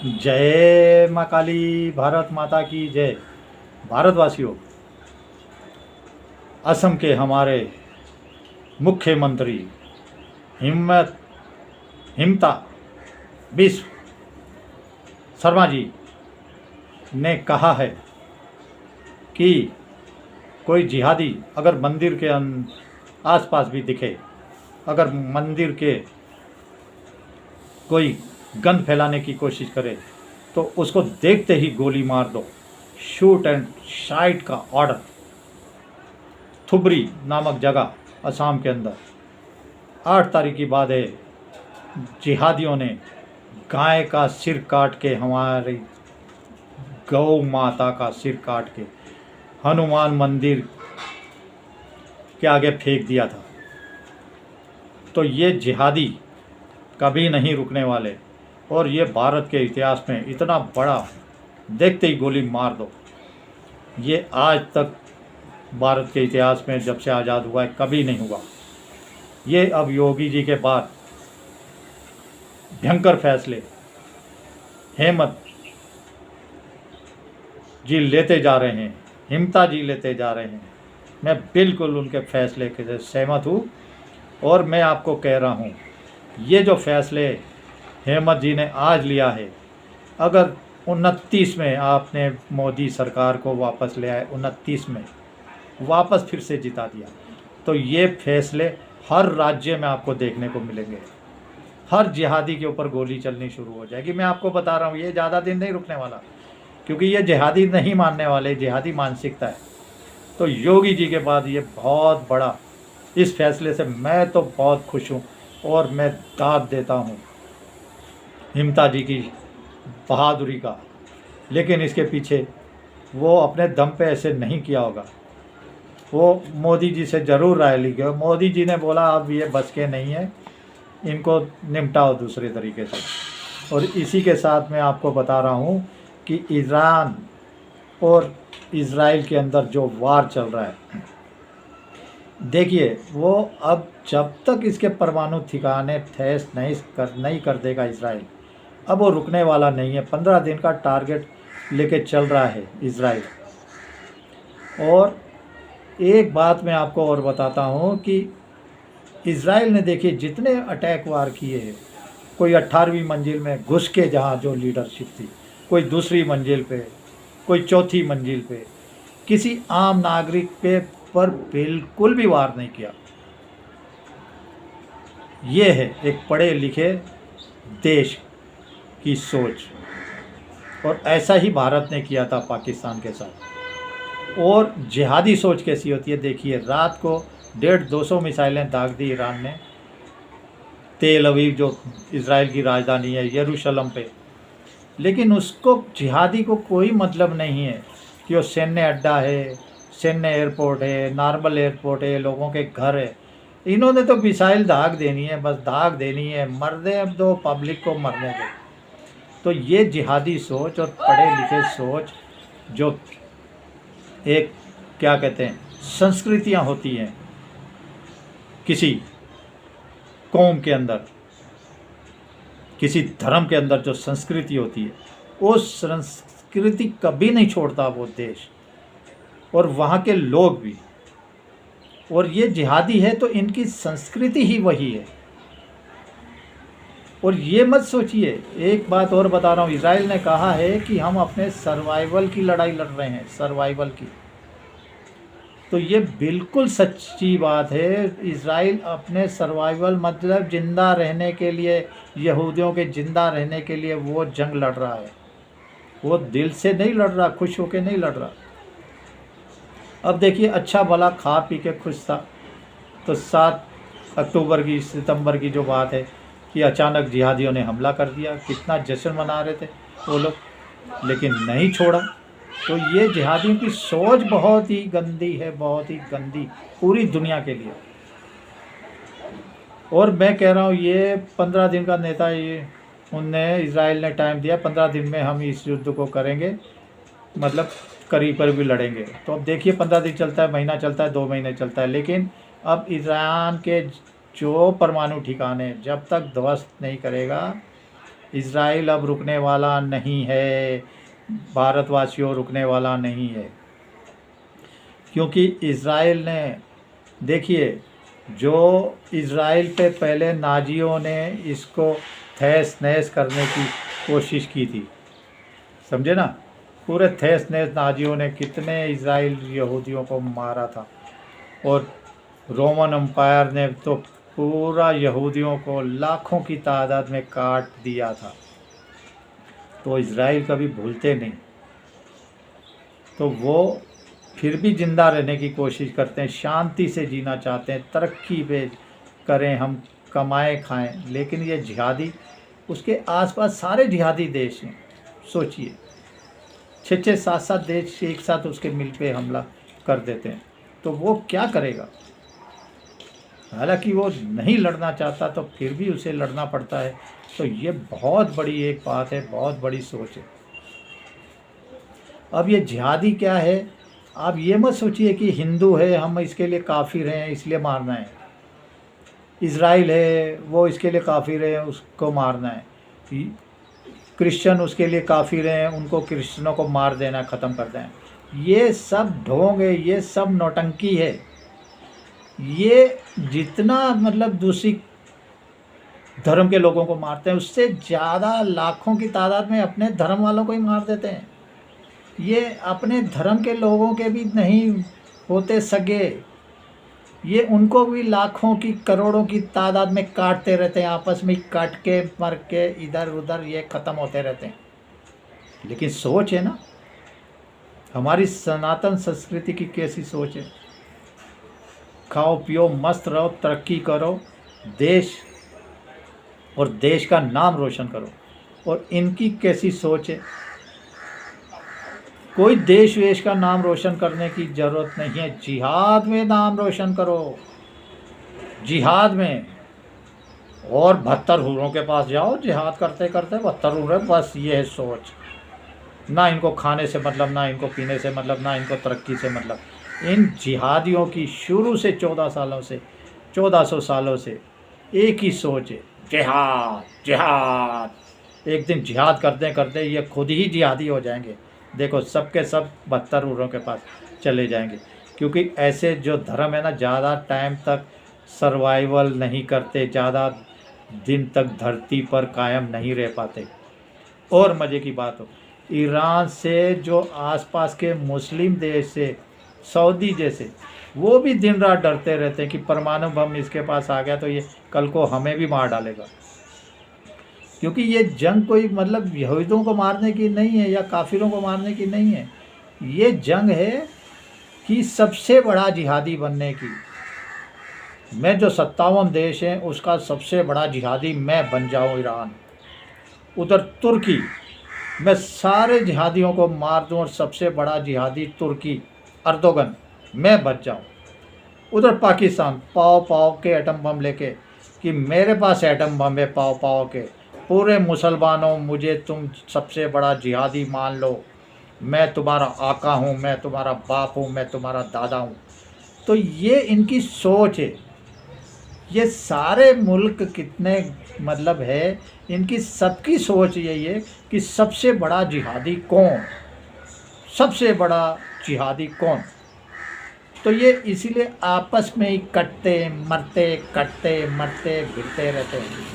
जय माँ काली, भारत माता की जय। भारतवासियों, असम के हमारे मुख्यमंत्री हिमता बिस्व शर्मा जी ने कहा है कि कोई जिहादी अगर मंदिर के आसपास भी दिखे, अगर मंदिर के कोई गंद फैलाने की कोशिश करे तो उसको देखते ही गोली मार दो। शूट एंड शाइट का ऑर्डर थुबरी नामक जगह असम के अंदर 8 तारीख की बात है। जिहादियों ने गाय का सिर काट के, हमारी गौ माता का सिर काट के हनुमान मंदिर के आगे फेंक दिया था। तो ये जिहादी कभी नहीं रुकने वाले, और ये भारत के इतिहास में इतना बड़ा, देखते ही गोली मार दो। ये आज तक भारत के इतिहास में जब से आज़ाद हुआ है कभी नहीं हुआ। ये अब योगी जी के बाद भयंकर फैसले हेमंत जी लेते जा रहे हैं, हिमता जी लेते जा रहे हैं। मैं बिल्कुल उनके फैसले के सहमत हूँ, और मैं आपको कह रहा हूँ, ये जो फैसले हेमंत जी ने आज लिया है, अगर 29 में आपने मोदी सरकार को वापस ले आए, 29 में वापस फिर से जिता दिया, तो ये फैसले हर राज्य में आपको देखने को मिलेंगे। हर जिहादी के ऊपर गोली चलनी शुरू हो जाएगी। मैं आपको बता रहा हूँ, ये ज़्यादा दिन नहीं रुकने वाला, क्योंकि ये जिहादी नहीं मानने वाले, जिहादी मानसिकता है। तो योगी जी के बाद ये बहुत बड़ा, इस फैसले से मैं तो बहुत खुश हूँ, और मैं दाद देता हूँ हिमता जी की बहादुरी का। लेकिन इसके पीछे वो अपने दम पे ऐसे नहीं किया होगा, वो मोदी जी से ज़रूर राय ली गई। मोदी जी ने बोला अब ये बच के नहीं है, इनको निपटाओ दूसरे तरीके से। और इसी के साथ मैं आपको बता रहा हूँ कि ईरान और इज़राइल के अंदर जो वार चल रहा है, देखिए वो अब जब तक इसके परमाणु ठिकाने ठेस नहीं कर देगा इज़राइल, अब वो रुकने वाला नहीं है। 15 दिन का टारगेट लेके चल रहा है इज़राइल। और एक बात मैं आपको और बताता हूँ कि इज़राइल ने देखिए जितने अटैक वार किए हैं, कोई 18वीं मंजिल में घुस के, जहाँ जो लीडरशिप थी, कोई दूसरी मंजिल पे, कोई चौथी मंजिल पे, किसी आम नागरिक पे पर बिल्कुल भी वार नहीं किया। ये है एक पढ़े लिखे देश की सोच, और ऐसा ही भारत ने किया था पाकिस्तान के साथ। और जिहादी सोच कैसी होती है, देखिए रात को 150-200 मिसाइलें दाग दी ईरान ने तेल अवीव, जो इज़राइल की राजधानी है, यरूशलेम पे। लेकिन उसको, जिहादी को कोई मतलब नहीं है कि वो सैन्य अड्डा है, सैन्य एयरपोर्ट है, नॉर्मल एयरपोर्ट है, लोगों के घर है। इन्होंने तो मिसाइल दाग देनी है, बस दाग देनी है, मर दे अब दो, पब्लिक को मरने दो। तो ये जिहादी सोच और पढ़े लिखे सोच, जो एक क्या कहते हैं, संस्कृतियाँ होती हैं किसी कौम के अंदर, किसी धर्म के अंदर जो संस्कृति होती है, वो संस्कृति कभी नहीं छोड़ता वो देश और वहाँ के लोग भी। और ये जिहादी है तो इनकी संस्कृति ही वही है। और ये मत सोचिए, एक बात और बता रहा हूँ, इज़राइल ने कहा है कि हम अपने सर्वाइवल की लड़ाई लड़ रहे हैं, सर्वाइवल की। तो ये बिल्कुल सच्ची बात है। इज़राइल अपने सर्वाइवल, मतलब ज़िंदा रहने के लिए, यहूदियों के ज़िंदा रहने के लिए वो जंग लड़ रहा है। वो दिल से नहीं लड़ रहा, खुश होके नहीं लड़ रहा। अब देखिए, अच्छा भला खा पी के खुश था, तो 7 अक्टूबर की, सितंबर की जो बात है कि अचानक जिहादियों ने हमला कर दिया, कितना जश्न मना रहे थे वो लोग, लेकिन नहीं छोड़ा। तो ये जिहादियों की सोच बहुत ही गंदी है, बहुत ही गंदी, पूरी दुनिया के लिए। और मैं कह रहा हूँ, ये 15 दिन का नेता, ये उनने, इज़राइल ने टाइम दिया, 15 दिन में हम इस युद्ध को करेंगे, मतलब करीब करीब भी लड़ेंगे। तो अब देखिए 15 दिन चलता है, महीना चलता है, 2 महीने चलता है, लेकिन अब ईरान के जो परमाणु ठिकाने जब तक ध्वस्त नहीं करेगा, इज़राइल अब रुकने वाला नहीं है, भारतवासियों रुकने वाला नहीं है। क्योंकि इज़राइल ने, देखिए, जो इज़राइल पे पहले नाजियों ने इसको तहस नहस करने की कोशिश की थी, समझे ना, पूरे तहस नहस नाजियों ने कितने इज़राइल यहूदियों को मारा था, और रोमन एम्पायर ने तो पूरा यहूदियों को लाखों की तादाद में काट दिया था। तो इज़राइल कभी भूलते नहीं, तो वो फिर भी ज़िंदा रहने की कोशिश करते हैं, शांति से जीना चाहते हैं, तरक्की पे करें, हम कमाएं खाएं। लेकिन ये जिहादी, उसके आसपास सारे जिहादी देश हैं, सोचिए, 6-6, 7-7 देश एक साथ उसके मिल पे हमला कर देते हैं, तो वो क्या करेगा। हालांकि वो नहीं लड़ना चाहता तो फिर भी उसे लड़ना पड़ता है। तो ये बहुत बड़ी एक बात है, बहुत बड़ी सोच है। अब ये जिहादी क्या है, आप ये मत सोचिए कि हिंदू है हम इसके लिए काफिर हैं इसलिए मारना है, इज़राइल है वो इसके लिए काफिर है उसको मारना है, क्रिश्चियन उसके लिए काफिर हैं उनको क्रिश्चियनों को मार देना, ख़त्म कर देना। ये सब ढोंग है, ये सब नौटंकी है। ये जितना मतलब दूसरी धर्म के लोगों को मारते हैं उससे ज़्यादा लाखों की तादाद में अपने धर्म वालों को ही मार देते हैं। ये अपने धर्म के लोगों के भी नहीं होते सगे, ये उनको भी लाखों की करोड़ों की तादाद में काटते रहते हैं, आपस में काट के मर के इधर उधर ये ख़त्म होते रहते हैं। लेकिन सोच है ना, हमारी सनातन संस्कृति की कैसी सोच है, खाओ पियो मस्त रहो, तरक्की करो, देश और देश का नाम रोशन करो। और इनकी कैसी सोच है, कोई देश वेश का नाम रोशन करने की ज़रूरत नहीं है, जिहाद में नाम रोशन करो, जिहाद में। और 72 हूरों के पास जाओ, जिहाद करते करते 72 हूरे, बस ये है सोच। ना इनको खाने से मतलब, ना इनको पीने से मतलब, ना इनको तरक्की से मतलब। इन जिहादियों की शुरू से 14 सालों से, 1400 सालों से एक ही सोच है, जिहाद जिहाद। एक दिन जिहाद करते करते ये खुद ही जिहादी हो जाएंगे। देखो सबके सब 72 हूरों के पास चले जाएंगे। क्योंकि ऐसे जो धर्म है ना, ज़्यादा टाइम तक सर्वाइवल नहीं करते, ज़्यादा दिन तक धरती पर कायम नहीं रह पाते। और मज़े की बात हो, ईरान से जो आसपास के मुस्लिम देश से, सऊदी जैसे, वो भी दिन रात डरते रहते हैं कि परमाणु बम इसके पास आ गया तो ये कल को हमें भी मार डालेगा। क्योंकि ये जंग कोई मतलब यहूदियों को मारने की नहीं है या काफिरों को मारने की नहीं है, ये जंग है कि सबसे बड़ा जिहादी बनने की। मैं जो 57 देश हैं उसका सबसे बड़ा जिहादी मैं बन जाऊं। ईरान, उधर तुर्की, मैं सारे जिहादियों को मार दूं और सबसे बड़ा जिहादी तुर्की अर्दोगन मैं बच जाऊं। उधर पाकिस्तान पाव पाव के एटम बम लेके कि मेरे पास एटम बम है, पाव पाव के, पूरे मुसलमानों मुझे तुम सबसे बड़ा जिहादी मान लो, मैं तुम्हारा आका हूँ, मैं तुम्हारा बाप हूँ, मैं तुम्हारा दादा हूँ। तो ये इनकी सोच है। ये सारे मुल्क कितने मतलब है, इनकी सबकी सोच यही है कि सबसे बड़ा जिहादी कौन, सबसे बड़ा जिहादी कौन। तो ये इसीलिए आपस में ही कटते मरते गिरते रहते हैं।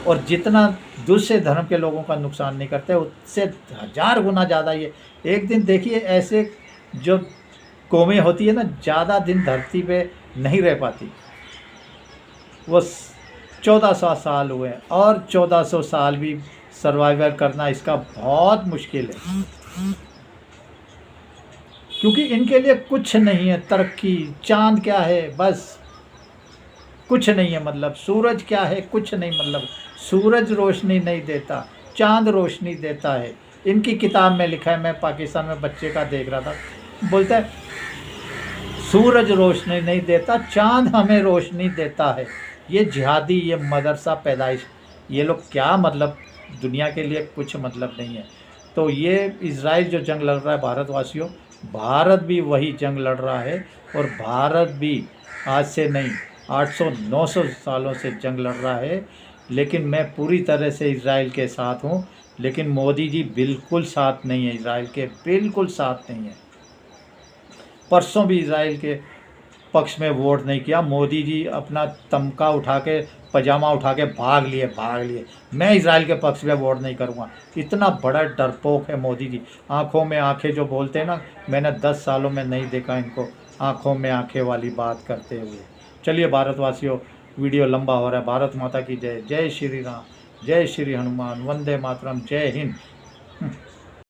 और जितना दूसरे धर्म के लोगों का नुकसान नहीं करते उससे 1000 गुना ज़्यादा ये। एक दिन देखिए ऐसे जो कौमें होती है ना, ज़्यादा दिन धरती पे नहीं रह पाती, वो 1400 साल हुए और 1400 साल भी सर्वाइवल करना इसका बहुत मुश्किल है। क्योंकि इनके लिए कुछ नहीं है तरक्की। चांद क्या है, बस कुछ नहीं है, मतलब सूरज क्या है, कुछ नहीं, मतलब सूरज रोशनी नहीं देता, चांद रोशनी देता है। इनकी किताब में लिखा है, मैं पाकिस्तान में बच्चे का देख रहा था, बोलता है सूरज रोशनी नहीं देता, चांद हमें रोशनी देता है। ये जिहादी, ये मदरसा पैदाइश, ये लोग क्या मतलब दुनिया के लिए कुछ मतलब नहीं है। तो ये इज़राइल जो जंग लड़ रहा है भारतवासियों, भारत भी वही जंग लड़ रहा है। और भारत भी आज से नहीं 800-900 सालों से जंग लड़ रहा है लेकिन मैं पूरी तरह से इजराइल के साथ हूँ। लेकिन मोदी जी बिल्कुल साथ नहीं है, इजराइल के बिल्कुल साथ नहीं है। परसों भी इजराइल के पक्ष में वोट नहीं किया। मोदी जी अपना तमका उठा के, पजामा उठा के भाग लिए। मैं इजराइल के पक्ष में वोट नहीं करूँगा। इतना बड़ा डरपोक है मोदी जी। आंखों में आंखें जो बोलते हैं ना, मैंने 10 सालों में नहीं देखा इनको आंखों में आंखें वाली बात करते हुए। चलिए भारतवासियों, वीडियो लंबा हो रहा है। भारत माता की जय। जय श्री राम, जय श्री हनुमान, वंदे मातरम, जय हिंद।